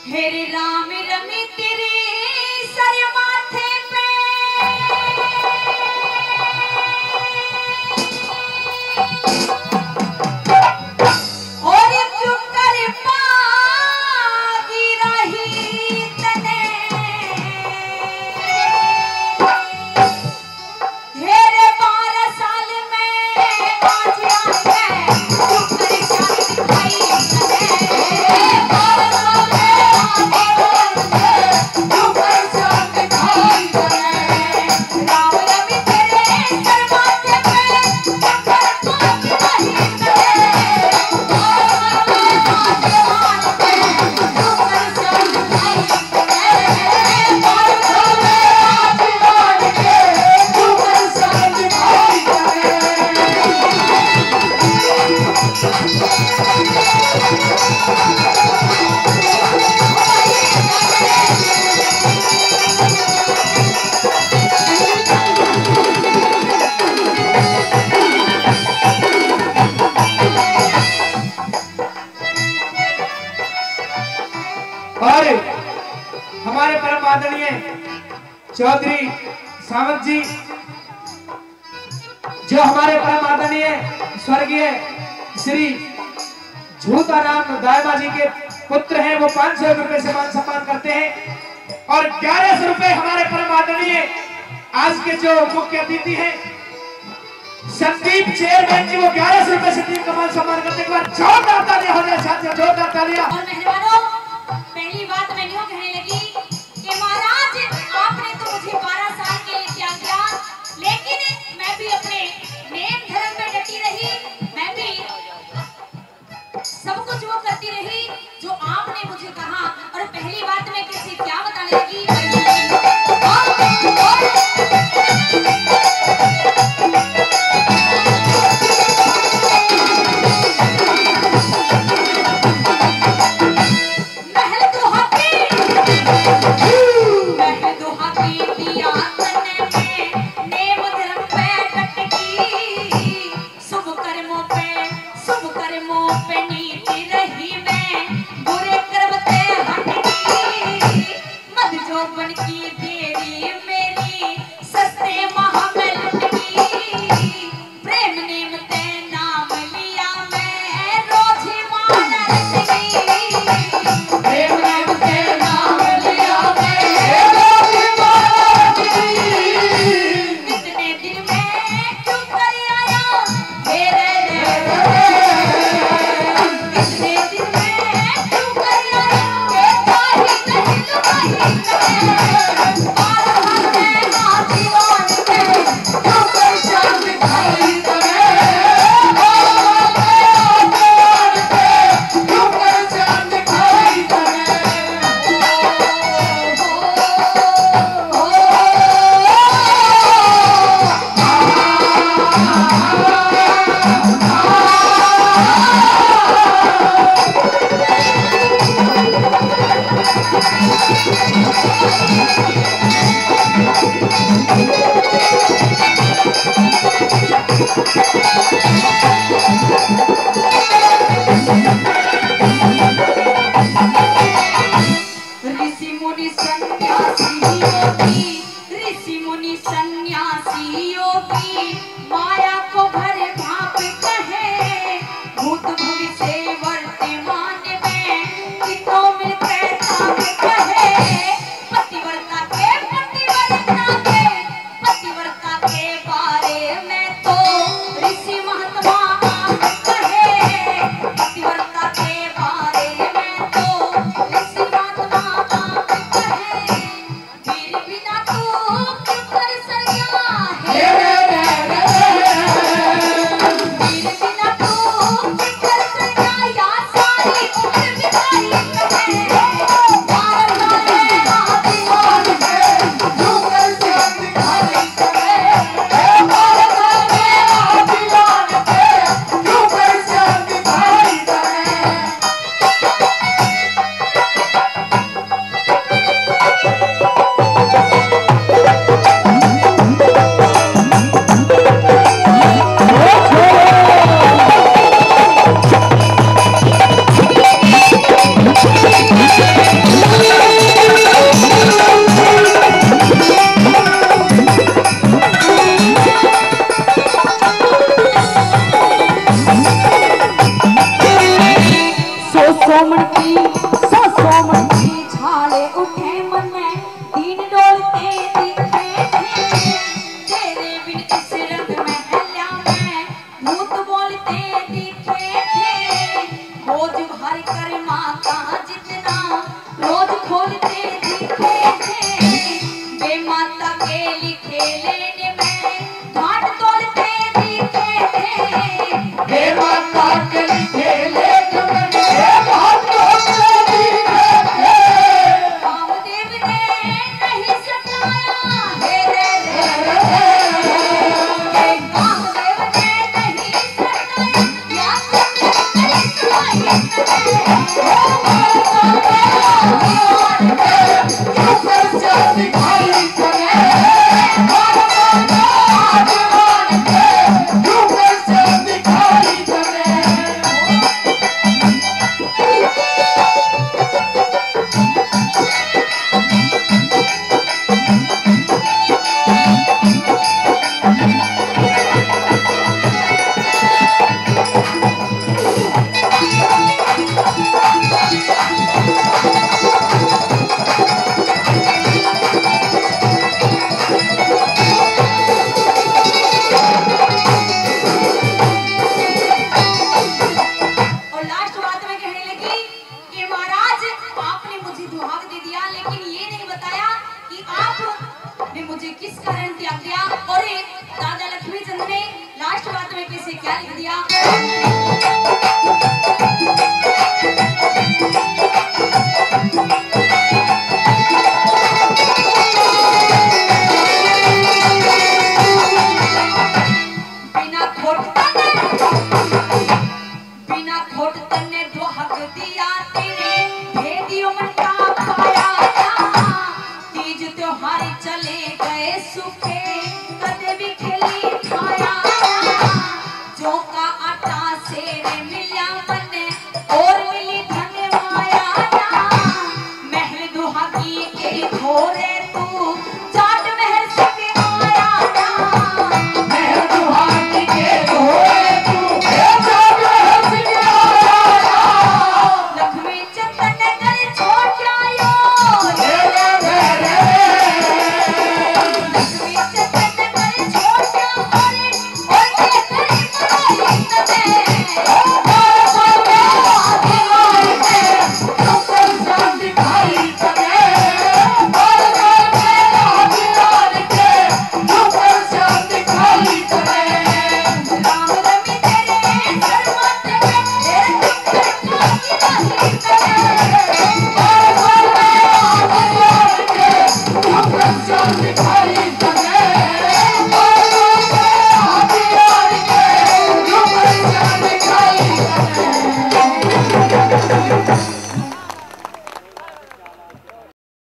हेरे Ram rummy तेरे sir माथे पे और क्यों कर पागी रही तने हेरे 12 साल में आज आए क्यों कर शादी दिखाई हमारे परम आदरणीय चौधरी सावंत जी जो हमारे परम आदरणीय स्वर्गीय श्री झूताराम दायमा जी के पुत्र हैं, वो 500 रुपए से मान सम्मान करते हैं और 1100 रुपए हमारे परम आदरणीय आज के जो मुख्य अतिथि हैं संदीप चेयरमैन जी, वो 1100 रुपए संदीप का मान सम्मान करते हैं। एक बार जोरदार तालियां हो जाए साथियों, जोरदार तालियां। और मेहमानों, पहली बात मैं यूं कहने लगी कि महाराज आपने तो मुझे 12 साल के लिए त्याग दिया, लेकिन मैं भी अपने नेम धर्म पे डटी रही, मैं भी सब कुछ वो करती रही जो आपने मुझे कहा। और पहली बात मैं किसी क्या बताने लगी Yeah. इस कारण त्याग दिया। और दादा लक्ष्मी चंद ने लास्ट बात में किसे क्या लिख दिया? बिना खोट तने दो हक दिया तेरे भेदियों मन का पाया तीज त्योहार चले गए सुखे कदे भी खेली खाया जो का आटा सेरे मिलिया मने और मिली धन माया महल दुहागी के घोरे